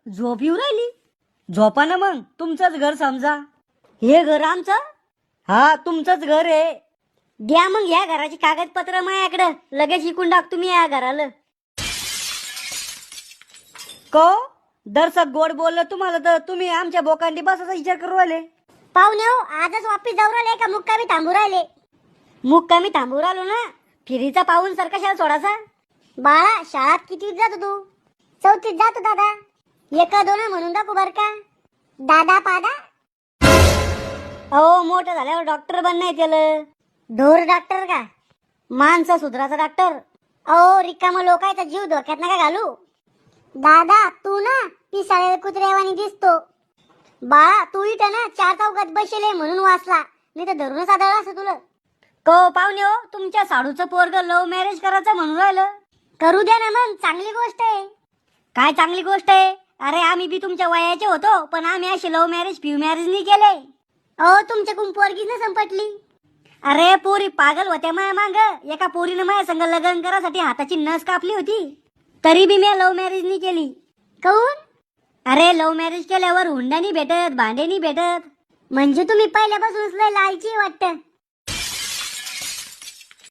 झोप येऊ राहिली? झोपा ना मग, तुमचंच घर समजा. हे घर आमचं? हा, तुमचंच घर आहे. द्या मग या घराची कागदपत्र माझ्याकडं, लगेच शिकून टाक तुम्ही या घराला. को दर्शक गोड बोललं तुम्हाला तर तुम्ही आमच्या बोकांडी बसाचा विचार करू राहिले. पाहुणे हो, आजच वापिस जाऊ राहिले का मुक्कामी थांबू राहिले? मुक्कामी थांबू राहिलो ना. फिरीचा पाहून सर कशाला सोडाचा? बाळा, शाळेत कितवीत जातो तू? चौथीत जातो दादा. एक दोन म्हणून दाखव बर का दादा पादा. अहो, मोठं झाल्यावर डॉक्टर बनणं आहे त्याला. ढोर डॉक्टर का? माणसं सुधराचा डॉक्टर. अहो, रिकामा लोकांचा जीव धोक्यात नका घालू. दादा तू ना पिसाळेल कुत्र्यावानी दिसतो. बाळा, तू इथं ना चार चौकात बसेले म्हणून वाचला, नाही तर धरूनच आदळला असं तुला. को पाहुणे हो, तुमच्या साडूचं पोरग लव्ह मॅरेज करायचं म्हणून राहिलं. करू द्या ना मग, चांगली गोष्ट आहे. काय चांगली गोष्ट आहे? अरे आम्ही बी तुमच्या वयाचे होतो, पण आम्ही असे लव्ह मॅरेज फ्यू मॅरेज नाही केले. अहो, तुमच्याकडून पोरगीच ना संपटली. अरे पोरी पागल होत्या माया मांग. एका पोरीनं माझ्या संग लग्न करासाठी हाताची नस कापली होती, तरी बी मी लव्ह मॅरेज नाही केली. काऊन? अरे लव्ह मॅरेज केल्यावर हुंडा नाही भेटत, भांडे नाही भेटत. म्हणजे तुम्ही पहिल्यापासूनच लय लालची वाटतं.